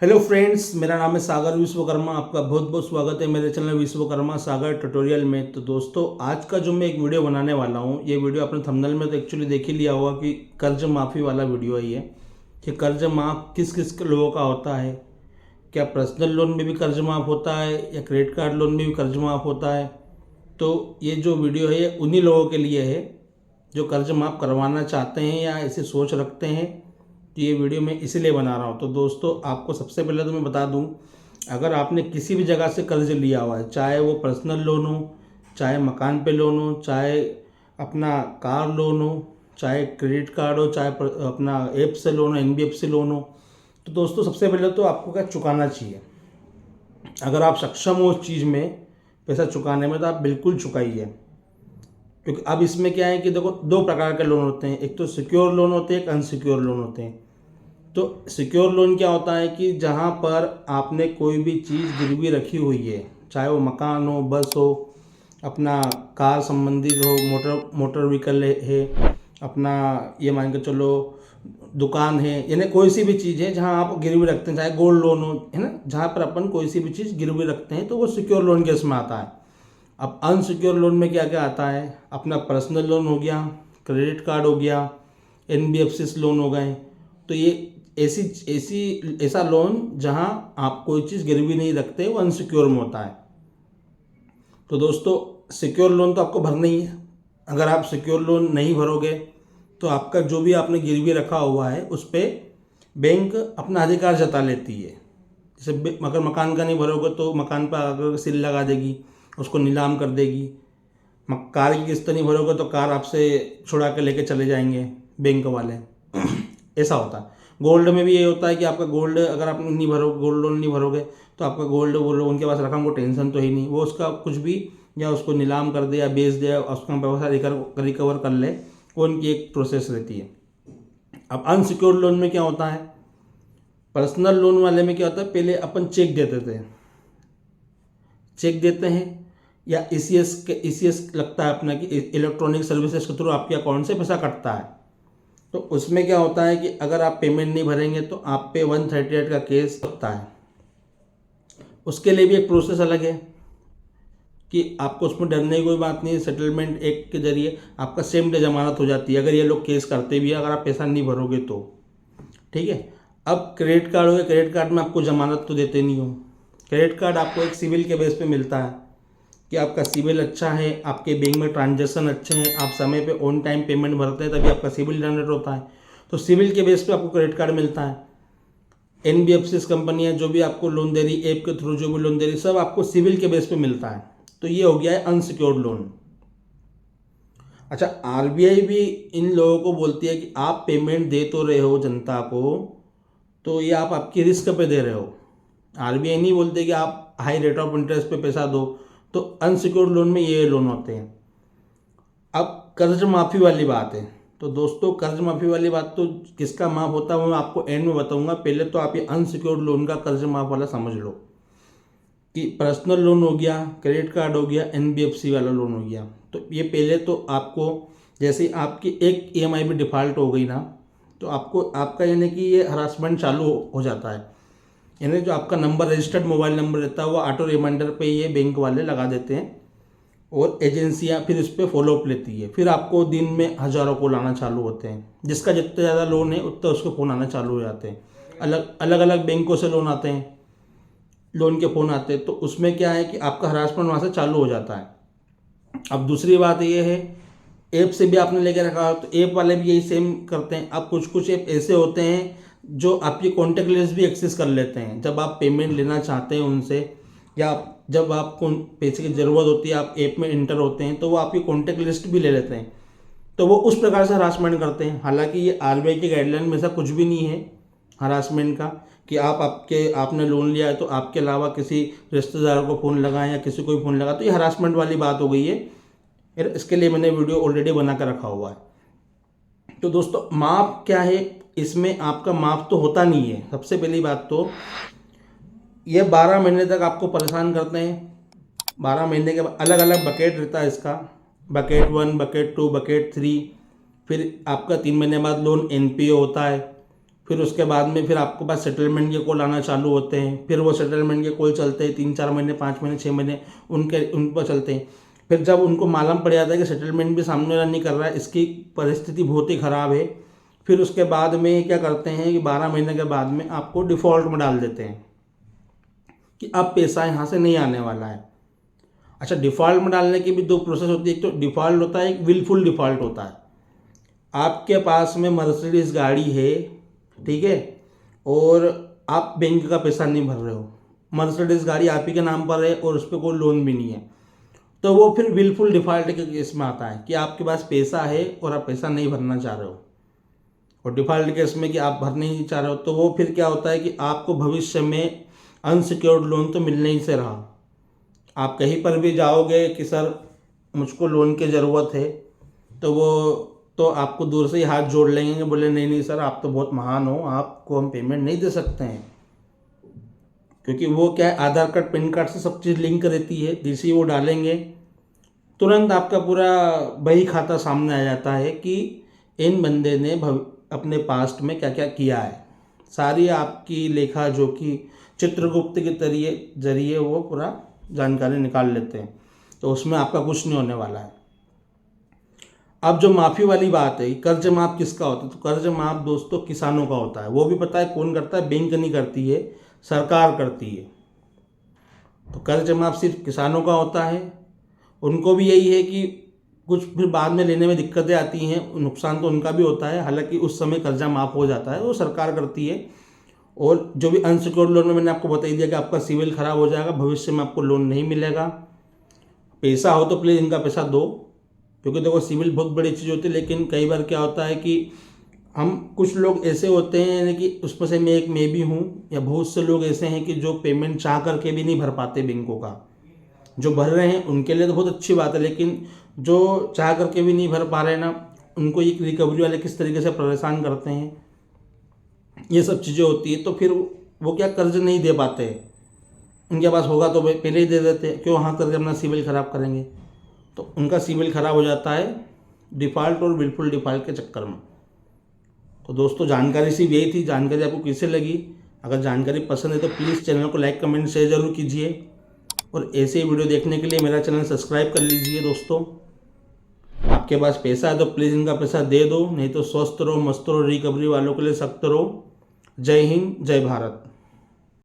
Hello friends, मेरा नाम है सागर विश्वकर्मा। आपका बहुत बहुत स्वागत है मेरे चैनल विश्वकर्मा सागर ट्यूटोरियल में। तो दोस्तों, आज का जो मैं एक वीडियो बनाने वाला हूँ, ये वीडियो आपने थंबनेल में तो एक्चुअली देख ही लिया होगा कि कर्ज माफ़ी वाला वीडियो है ये, कि कर्ज माफ़ किस किस लोगों का होता है। क्या पर्सनल लोन में भी कर्ज माफ़ होता है या क्रेडिट कार्ड लोन में भी कर्ज माफ़ होता है। तो ये जो वीडियो है ये उन्हीं लोगों के लिए है जो कर्ज माफ़ करवाना चाहते हैं या ऐसी सोच रखते हैं। तो ये वीडियो मैं इसीलिए बना रहा हूँ। तो दोस्तों, आपको सबसे पहले तो मैं बता दूँ, अगर आपने किसी भी जगह से कर्ज लिया हुआ है, चाहे वो पर्सनल लोन हो, चाहे मकान पे लोन हो, चाहे अपना कार लोन हो, चाहे क्रेडिट कार्ड हो, चाहे अपना ऐप से लोन हो, एनबीएफसी लोन हो, तो दोस्तों सबसे पहले तो आपको क्या चुकाना चाहिए। अगर आप सक्षम हो उस चीज़ में पैसा चुकाने में, तो आप बिल्कुल चुकाइए। क्योंकि अब इसमें क्या है कि देखो, दो प्रकार के लोन होते हैं, एक तो सिक्योर लोन होते हैं, एक अनसिक्योर लोन होते हैं। तो सिक्योर लोन क्या होता है कि जहाँ पर आपने कोई भी चीज़ गिरवी रखी हुई है, चाहे वो मकान हो, बस हो, अपना कार संबंधित हो, मोटर मोटर व्हीकल है, अपना ये मान के चलो दुकान है, यानी कोई सी भी चीज़ है जहाँ आप गिरवी रखते हैं, चाहे गोल्ड लोन हो, है ना, जहाँ पर अपन कोई सी भी चीज़ गिरवी रखते हैं, तो वो सिक्योर लोन के इसमें आता है। अब अनसिक्योर लोन में क्या क्या आता है, अपना पर्सनल लोन हो गया, क्रेडिट कार्ड हो गया, एनबीएफसी लोन हो गए। तो ये ऐसी ऐसी ऐसा लोन जहां आप कोई चीज़ गिरवी नहीं रखते, वो अनसिक्योर में होता है। तो दोस्तों, सिक्योर लोन तो आपको भरना ही है। अगर आप सिक्योर लोन नहीं भरोगे तो आपका जो भी आपने गिरवी रखा हुआ है उस पर बैंक अपना अधिकार जता लेती है। जैसे अगर मकान का नहीं भरोगे तो मकान पर अगर सील लगा देगी, उसको नीलाम कर देगी। कार की किस्त नहीं भरोगे तो कार आपसे छुड़ा के लेके चले जाएंगे बैंक वाले। ऐसा होता है। गोल्ड में भी ये होता है कि आपका गोल्ड अगर आप नहीं भरोगे, गोल्ड लोन नहीं भरोगे, तो आपका गोल्ड वो लोग उनके पास रखा, उनको टेंशन तो ही नहीं, वो उसका कुछ भी या उसको नीलाम कर दे या बेच दे, उसका पैसा रिकवर कर ले, वो उनकी एक प्रोसेस रहती है। अब अनसिक्योर्ड लोन में क्या होता है, पर्सनल लोन वाले में क्या होता है, पहले अपन चेक देते थे, चेक देते हैं या ईसीएस लगता है अपना कि इलेक्ट्रॉनिक सर्विसेज के थ्रू आपके अकाउंट से पैसा कटता है। तो उसमें क्या होता है कि अगर आप पेमेंट नहीं भरेंगे तो आप पे 138 का केस लगता है। उसके लिए भी एक प्रोसेस अलग है कि आपको उसमें डरने की कोई बात नहीं है। सेटलमेंट एक्ट के जरिए आपका सेम डे जमानत हो जाती है, अगर ये लोग केस करते भी है, अगर आप पैसा नहीं भरोगे तो। ठीक है। अब क्रेडिट कार्ड हो गया, क्रेडिट कार्ड में आपको जमानत तो देते नहीं हो। क्रेडिट कार्ड आपको एक सिविल के बेस पे मिलता है कि आपका सिविल अच्छा है, आपके बैंक में ट्रांजेक्शन अच्छे हैं, आप समय पे ऑन टाइम पेमेंट भरते हैं, तभी आपका सिविल जनरेट होता है। तो सिविल के बेस पे आपको क्रेडिट कार्ड मिलता है। एनबीएफसी कंपनियां जो भी आपको लोन दे रही, ऐप के थ्रू जो भी लोन दे रही, सब आपको सिविल के बेस पे मिलता है। तो ये हो गया है अनसिक्योर्ड लोन। अच्छा, आरबीआई भी इन लोगों को बोलती है कि आप पेमेंट दे तो रहे हो जनता को, तो ये आप आपकी रिस्क पे दे रहे हो। आरबीआई नहीं बोलते कि आप हाई रेट ऑफ इंटरेस्ट पे पैसा दो। तो अनसिक्योर्ड लोन में ये लोन होते हैं। अब कर्ज माफ़ी वाली बात है। तो दोस्तों, कर्ज माफ़ी वाली बात तो किसका माफ़ होता है वो मैं आपको एंड में बताऊंगा। पहले तो आप ये अनसिक्योर्ड लोन का कर्ज माफ़ वाला समझ लो कि पर्सनल लोन हो गया, क्रेडिट कार्ड हो गया, एनबीएफसी वाला लोन हो गया। तो ये पहले तो आपको, जैसे ही आपकी एक ईएमआई भी डिफ़ॉल्ट हो गई ना, तो आपको आपका यानी कि ये हरासमेंट चालू हो जाता है। यानी जो आपका नंबर, रजिस्टर्ड मोबाइल नंबर रहता है, वो ऑटो रिमाइंडर पे ये बैंक वाले लगा देते हैं और एजेंसियां फिर इस पर फॉलोअप लेती है। फिर आपको दिन में हज़ारों कॉल आना चालू होते हैं। जिसका जितना ज़्यादा लोन है उतना उसको फ़ोन आना चालू हो जाते हैं। अलग अलग अलग बैंकों से लोन आते हैं, लोन के फ़ोन आते हैं। तो उसमें क्या है कि आपका हरासमेंट वहाँ से चालू हो जाता है। अब दूसरी बात ये है, ऐप से भी आपने लेके रखा हो तो ऐप वाले भी यही सेम करते हैं। अब कुछ कुछ ऐप ऐसे होते हैं जो आपकी कॉन्टेक्ट लिस्ट भी एक्सेस कर लेते हैं। जब आप पेमेंट लेना चाहते हैं उनसे, या जब आपको पैसे की ज़रूरत होती है, आप ऐप में इंटर होते हैं, तो वो आपकी कॉन्टेक्ट लिस्ट भी ले लेते हैं। तो वो उस प्रकार से हरासमेंट करते हैं। हालांकि ये आरबीआई की गाइडलाइन में ऐसा कुछ भी नहीं है हरासमेंट का, कि आपने लोन लिया है तो आपके अलावा किसी रिश्तेदारों को फ़ोन लगाएं या किसी को भी फ़ोन लगा, तो ये हरासमेंट वाली बात हो गई है। फिर इसके लिए मैंने वीडियो ऑलरेडी बना कर रखा हुआ है। तो दोस्तों, माप क्या है, इसमें आपका माप तो होता नहीं है। सबसे पहली बात तो ये 12 महीने तक आपको परेशान करते हैं। 12 महीने के बाद अलग अलग बकेट रहता है इसका, बकेट 1, बकेट 2, बकेट 3। फिर आपका 3 महीने बाद लोन एनपीए होता है। फिर उसके बाद में फिर आपके पास सेटलमेंट के कॉल आना चालू होते हैं। फिर वो सेटलमेंट के कॉल चलते हैं 3-4 महीने, 5 महीने, 6 महीने उन पर चलते हैं। फिर जब उनको मालूम पड़ जाता है कि सेटलमेंट भी सामने वाला नहीं कर रहा है, इसकी परिस्थिति बहुत ही ख़राब है, फिर उसके बाद में क्या करते हैं कि 12 महीने के बाद में आपको डिफ़ॉल्ट में डाल देते हैं कि अब पैसा यहाँ से नहीं आने वाला है। अच्छा, डिफ़ॉल्ट में डालने की भी 2 प्रोसेस होती है। एक तो डिफ़ॉल्ट होता है, एक विलफुल डिफ़ॉल्ट होता है। आपके पास में मर्सिडीज़ गाड़ी है, ठीक है, और आप बैंक का पैसा नहीं भर रहे हो, मर्सिडीज़ गाड़ी आप ही के नाम पर है और उस पर कोई लोन भी नहीं है, तो वो फिर विलफुल डिफ़ॉल्ट के केस में आता है कि आपके पास पैसा है और आप पैसा नहीं भरना चाह रहे हो। और डिफ़ॉल्ट केस में कि आप भरने ही नहीं चाह रहे हो, तो वो फिर क्या होता है कि आपको भविष्य में अनसिक्योर्ड लोन तो मिलने ही से रहा। आप कहीं पर भी जाओगे कि सर मुझको लोन की ज़रूरत है, तो वो तो आपको दूर से ही हाथ जोड़ लेंगे कि बोले नहीं नहीं सर, आप तो बहुत महान हो, आपको हम पेमेंट नहीं दे सकते हैं। क्योंकि वो क्या है, आधार कार्ड पैन कार्ड से सब चीज़ लिंक रहती है। जैसे ही वो डालेंगे तुरंत आपका पूरा बही खाता सामने आ जाता है कि इन बंदे ने अपने पास्ट में क्या क्या किया है। सारी आपकी लेखा जोखी चित्रगुप्त के जरिए वो पूरा जानकारी निकाल लेते हैं। तो उसमें आपका कुछ नहीं होने वाला है। अब जो माफ़ी वाली बात है, कर्ज माफ़ किसका होता है? तो कर्ज माफ़ दोस्तों किसानों का होता है। वो भी पता है कौन करता है? बैंक नहीं करती है, सरकार करती है। तो कर्ज माफ़ सिर्फ किसानों का होता है। उनको भी यही है कि कुछ फिर बाद में लेने में दिक्कतें आती हैं, नुकसान तो उनका भी होता है। हालांकि उस समय कर्जा माफ़ हो जाता है, वो सरकार करती है। और जो भी अनसिक्योर्ड लोन में मैंने आपको बता ही दिया कि आपका सिविल ख़राब हो जाएगा, भविष्य में आपको लोन नहीं मिलेगा। पैसा हो तो प्लीज़ इनका पैसा दो, क्योंकि देखो सिविल बहुत बड़ी चीज़ होती है। लेकिन कई बार क्या होता है कि हम कुछ लोग ऐसे होते हैं कि उसमें से मैं भी हूँ, या बहुत से लोग ऐसे हैं कि जो पेमेंट चाह करके भी नहीं भर पाते बैंकों का। जो भर रहे हैं उनके लिए तो बहुत अच्छी बात है, लेकिन जो चाह करके भी नहीं भर पा रहे हैं ना, उनको ये रिकवरी वाले किस तरीके से परेशान करते हैं, ये सब चीज़ें होती है। तो फिर वो क्या कर्ज नहीं दे पाते। उनके पास होगा तो पहले ही दे देते, क्यों हाथ करके अपना सिविल ख़राब करेंगे। तो उनका सिविल ख़राब हो जाता है डिफ़ॉल्ट और बिल्कुल डिफ़ॉल्ट के चक्कर में। तो दोस्तों जानकारी सिर्फ यही थी। जानकारी आपको कैसे लगी? अगर जानकारी पसंद है तो प्लीज़ चैनल को लाइक कमेंट शेयर ज़रूर कीजिए, और ऐसे ही वीडियो देखने के लिए मेरा चैनल सब्सक्राइब कर लीजिए। दोस्तों आपके पास पैसा है तो प्लीज़ इनका पैसा दे दो, नहीं तो स्वस्थ रहो, मस्त रहो, रिकवरी वालों के लिए सख्त रहो। जय हिंद, जय भारत।